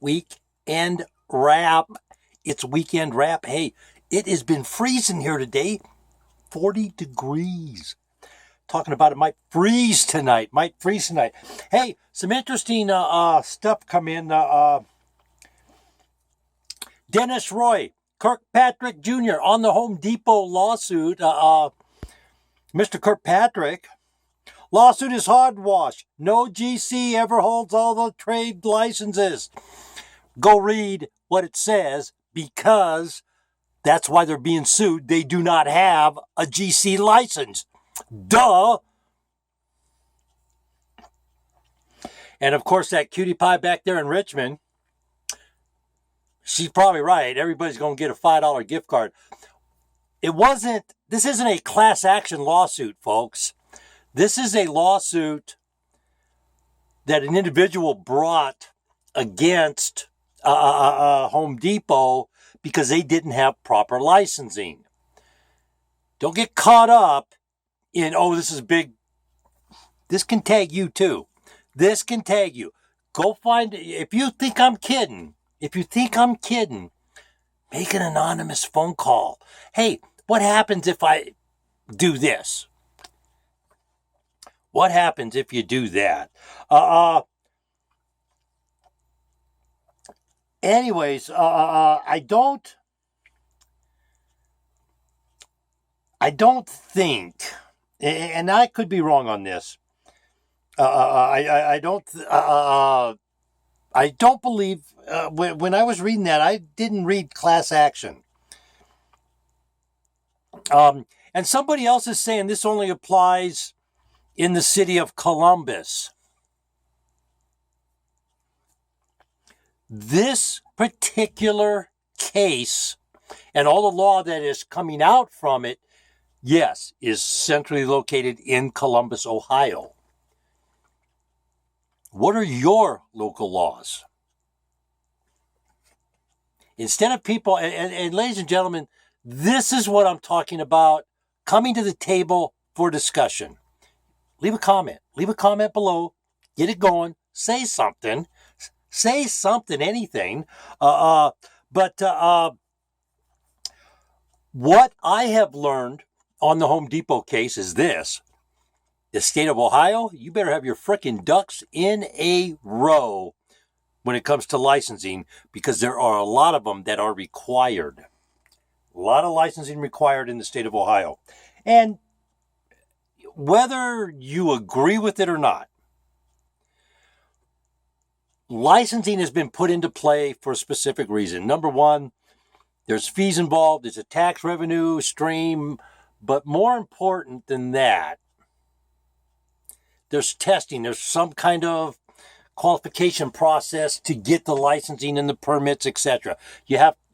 weekend wrap. It's weekend wrap. Hey, it has been freezing here today. 40 degrees. Talking about it might freeze tonight. Hey, some interesting stuff come in. Dennis Roy, Kirkpatrick Jr. on the Home Depot lawsuit. Mr. Kirkpatrick, lawsuit is hogwash. No GC ever holds all the trade licenses. Go read what it says, because that's why they're being sued. They do not have a GC license. Duh. And of course, that cutie pie back there in Richmond, she's probably right. Everybody's going to get a $5 gift card. This isn't a class action lawsuit, folks. This is a lawsuit that an individual brought against Home Depot because they didn't have proper licensing. Don't get caught up in, this is big. This can tag you too. This can tag you. Go find, if you think I'm kidding, make an anonymous phone call. Hey, what happens if I do this? What happens if you do that? Anyways, I don't think, and I could be wrong on this. I don't believe, when I was reading that, I didn't read class action. And somebody else is saying this only applies in the city of Columbus. This particular case and all the law that is coming out from it, yes, is centrally located in Columbus, Ohio. What are your local laws? Instead of people, and ladies and gentlemen, this is what I'm talking about, coming to the table for discussion. Leave a comment below, get it going, say something, anything. But what I have learned on the Home Depot case is this. The state of Ohio, you better have your frickin' ducks in a row when it comes to licensing, because there are a lot of them that are required. A lot of licensing required in the state of Ohio. And whether you agree with it or not, licensing has been put into play for a specific reason. Number one, there's fees involved, there's a tax revenue stream, but more important than that, there's testing, there's some kind of qualification process to get the licensing and the permits, etc.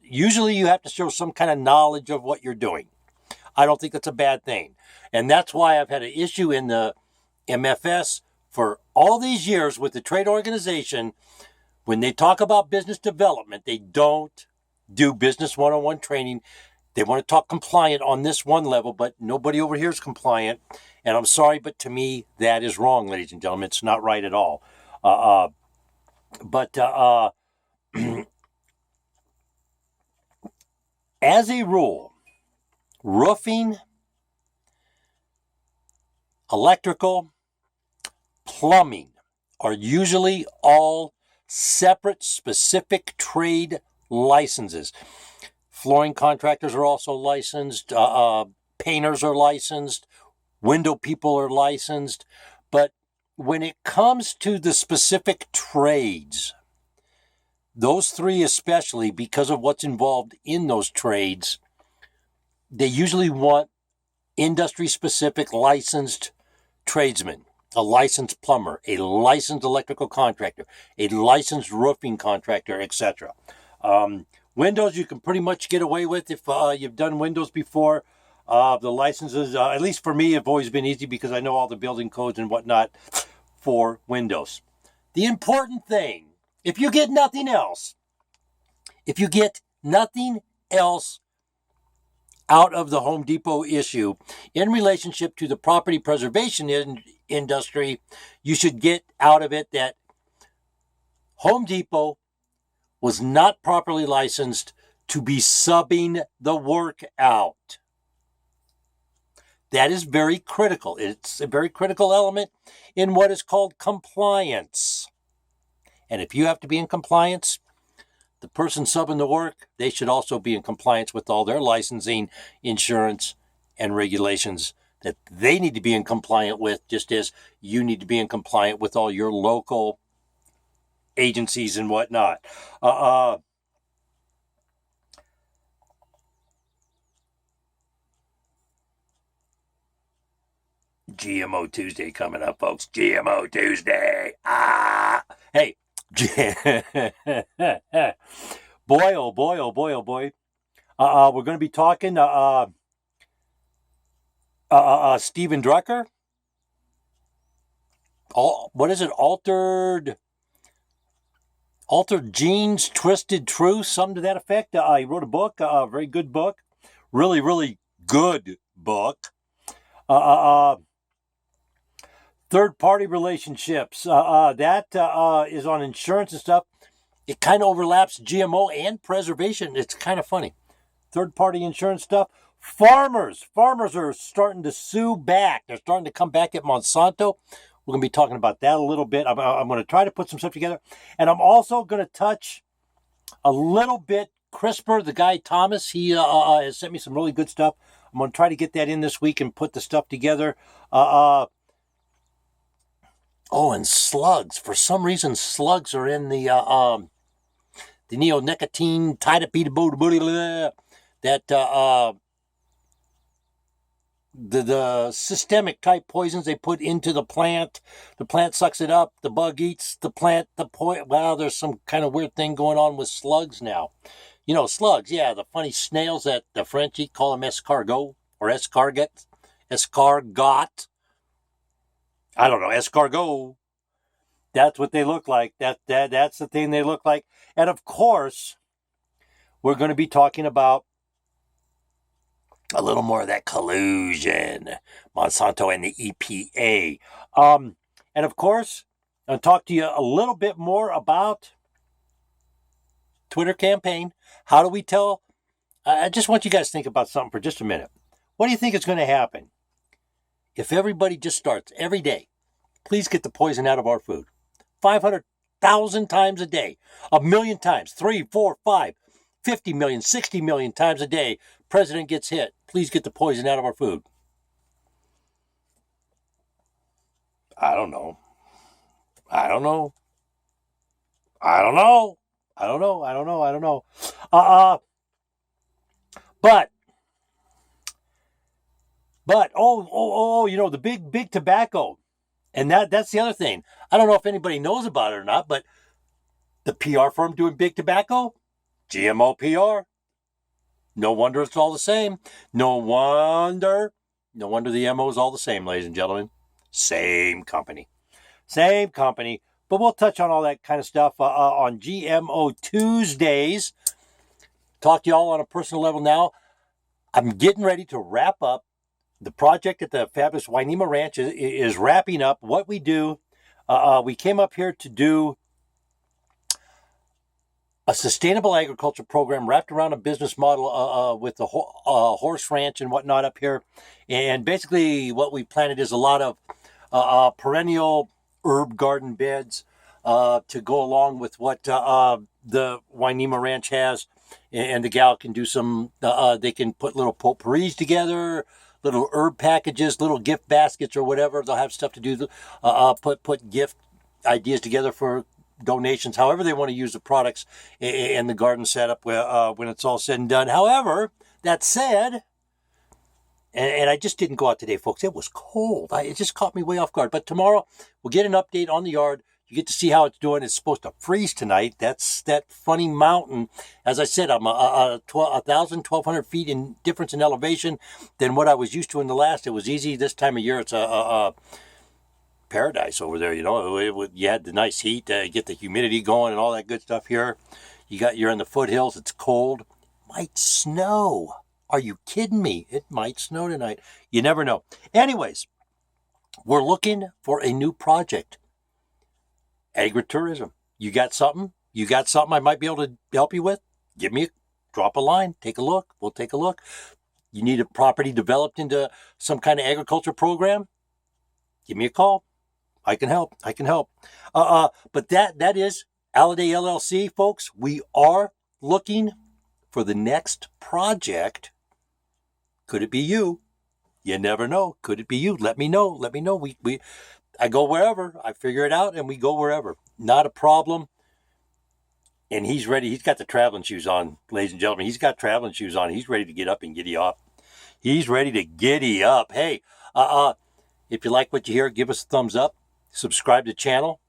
Usually you have to show some kind of knowledge of what you're doing. I don't think that's a bad thing. And that's why I've had an issue in the MFS for all these years with the trade organization. When they talk about business development, they don't do business one-on-one training. They want to talk compliant on this one level, but nobody over here is compliant. And I'm sorry, but to me, that is wrong, ladies and gentlemen. It's not right at all. As a rule, roofing, electrical, plumbing are usually all separate, specific trade licenses. Flooring contractors are also licensed. Painters are licensed. Window people are licensed. But when it comes to the specific trades, those three especially, because of what's involved in those trades, they usually want industry-specific licensed tradesmen, a licensed plumber, a licensed electrical contractor, a licensed roofing contractor, etc. Windows you can pretty much get away with if you've done windows before. The licenses, at least for me, have always been easy because I know all the building codes and whatnot for windows. The important thing, if you get nothing else out of the Home Depot issue in relationship to the property preservation industry, you should get out of it that Home Depot was not properly licensed to be subbing the work out. That is very critical. It's a very critical element in what is called compliance. And if you have to be in compliance, the person subbing the work, they should also be in compliance with all their licensing, insurance, and regulations that they need to be in compliant with, just as you need to be in compliant with all your local agencies and whatnot. GMO Tuesday coming up, folks. GMO Tuesday. Hey. Boy, oh boy, oh boy, oh boy. We're going to be talking Steven Drucker. What is it? Altered Genes, Twisted Truth, something to that effect. He wrote a book, a very good book. Really, really good book. Third-party relationships. That is on insurance and stuff. It kind of overlaps GMO and preservation. It's kind of funny. Third-party insurance stuff. Farmers are starting to sue back. They're starting to come back at Monsanto. We're going to be talking about that a little bit. I'm going to try to put some stuff together. And I'm also going to touch a little bit CRISPR. The guy, Thomas, he has sent me some really good stuff. I'm going to try to get that in this week and put the stuff together. And slugs. For some reason, slugs are in the neonicotine, that the systemic type poisons they put into the plant. The plant sucks it up. The bug eats the plant. Wow, there's some kind of weird thing going on with slugs now. You know, slugs, yeah, the funny snails that the French eat, call them escargot or escargot. I don't know, escargot. That's what they look like. That's the thing they look like. And of course, we're going to be talking about a little more of that collusion, Monsanto and the EPA. And of course, I'll talk to you a little bit more about Twitter campaign. How do we tell? I just want you guys to think about something for just a minute. What do you think is going to happen if everybody just starts every day? Please get the poison out of our food. 500,000 times a day, 1 million times, 3, 4, 5, 50 million, 60 million times a day. President gets hit. Please get the poison out of our food. I don't know. But the big tobacco. And that's the other thing. I don't know if anybody knows about it or not, but the PR firm doing big tobacco, GMO PR. No wonder it's all the same. No wonder the MO is all the same, ladies and gentlemen. Same company. But we'll touch on all that kind of stuff on GMO Tuesdays. Talk to y'all on a personal level now. I'm getting ready to wrap up. The project at the fabulous Wainima Ranch is wrapping up. What we do, we came up here to do a sustainable agriculture program wrapped around a business model with the horse ranch and whatnot up here. And basically what we planted is a lot of perennial herb garden beds to go along with what the Wainima Ranch has. And the gal can do some, they can put little potpourris together, little herb packages, little gift baskets or whatever. They'll have stuff to do, put gift ideas together for donations, however they want to use the products and the garden setup when it's all said and done. However, that said, and I just didn't go out today, folks. It was cold. It just caught me way off guard. But tomorrow, we'll get an update on the yard. You get to see how it's doing. It's supposed to freeze tonight. That's that funny mountain. As I said, I'm 1,200 feet in difference in elevation than what I was used to in the last. It was easy. This time of year, it's a paradise over there. You know, you had the nice heat, get the humidity going and all that good stuff here. You're in the foothills. It's cold. Might snow. Are you kidding me? It might snow tonight. You never know. Anyways, we're looking for a new project. Agritourism. You got something? You got something I might be able to help you with? Drop a line, take a look. We'll take a look. You need a property developed into some kind of agriculture program? Give me a call. I can help. But that is Alladay LLC, folks. We are looking for the next project. Could it be you? You never know. Could it be you? Let me know. I go wherever. I figure it out, and we go wherever. Not a problem. And he's ready. He's got the traveling shoes on, ladies and gentlemen. He's got traveling shoes on. He's ready to get up and giddy up. He's ready to giddy up. Hey, if you like what you hear, give us a thumbs up. Subscribe to the channel.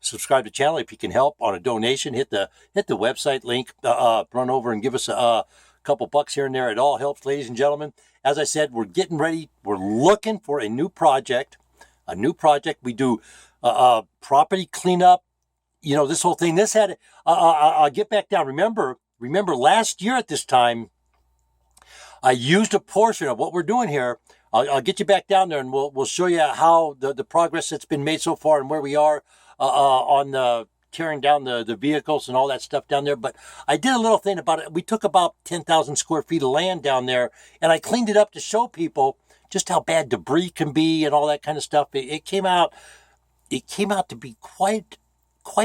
If you can help on a donation, hit the website link. Run over and give us a couple bucks here and there. It all helps, ladies and gentlemen. As I said, we're getting ready. We're looking for a new project. We do property cleanup. This whole thing. This had. I'll get back down. Remember last year at this time, I used a portion of what we're doing here. I'll get you back down there, and we'll show you how the progress that's been made so far and where we are on tearing down the vehicles and all that stuff down there. But I did a little thing about it. We took about 10,000 square feet of land down there, and I cleaned it up to show people just how bad debris can be and all that kind of stuff. It came out to be quite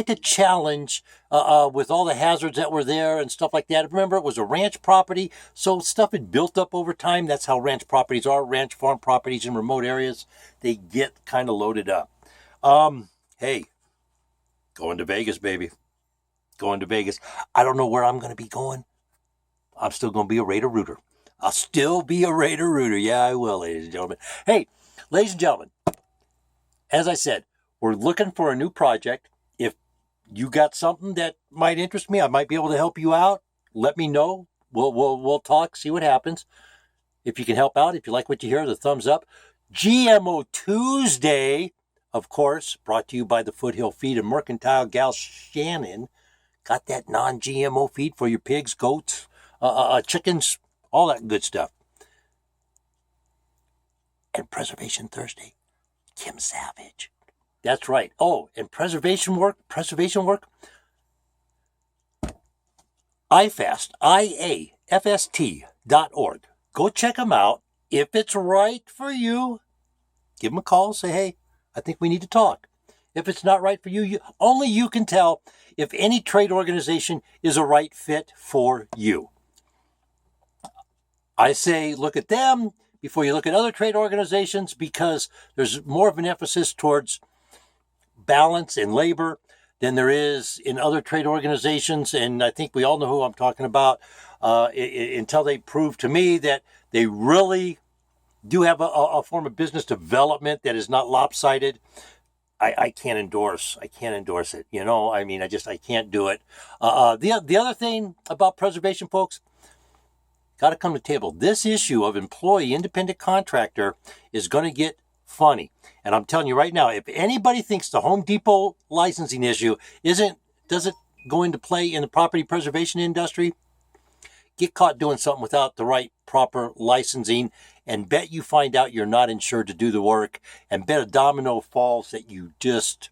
a challenge with all the hazards that were there and stuff like that. Remember, it was a ranch property, so stuff had built up over time. That's how ranch properties are. Ranch farm properties in remote areas, they get kind of loaded up. Hey, going to Vegas, baby. Going to Vegas. I don't know where I'm going to be going. I'm still going to be a Raider Rooter. I'll still be a Raider Rooter. Yeah, I will, ladies and gentlemen. Hey, ladies and gentlemen, as I said, we're looking for a new project. If you got something that might interest me, I might be able to help you out. Let me know. We'll talk, see what happens. If you can help out, if you like what you hear, the thumbs up. GMO Tuesday, of course, brought to you by the Foothill Feed and Mercantile gal Shannon. Got that non-GMO feed for your pigs, goats, chickens, all that good stuff. And Preservation Thursday, Kim Savage. That's right. Oh, and preservation work. IFAST, IAFST.org. Go check them out. If it's right for you, give them a call. Say, hey, I think we need to talk. If it's not right for you, only you can tell if any trade organization is a right fit for you. I say look at them before you look at other trade organizations, because there's more of an emphasis towards balance in labor than there is in other trade organizations. And I think we all know who I'm talking about, until they prove to me that they really do have a form of business development that is not lopsided. I can't endorse it. I can't do it. The other thing about preservation, folks, got to come to the table. This issue of employee independent contractor is going to get funny. And I'm telling you right now, if anybody thinks the Home Depot licensing issue doesn't go into play in the property preservation industry, get caught doing something without the right proper licensing, and bet you find out you're not insured to do the work, and bet a domino falls that you just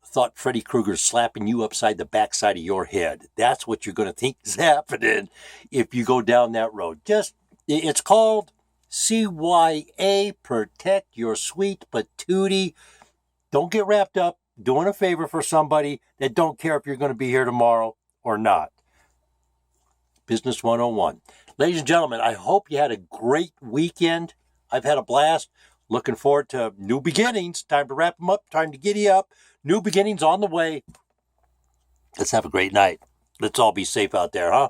thought Freddy Krueger's slapping you upside the backside of your head. That's what you're going to think is happening if you go down that road. It's called CYA, Protect Your Sweet Patootie. Don't get wrapped up doing a favor for somebody that don't care if you're going to be here tomorrow or not. Business 101. Ladies and gentlemen, I hope you had a great weekend. I've had a blast. Looking forward to new beginnings. Time to wrap them up. Time to giddy up. New beginnings on the way. Let's have a great night. Let's all be safe out there, huh?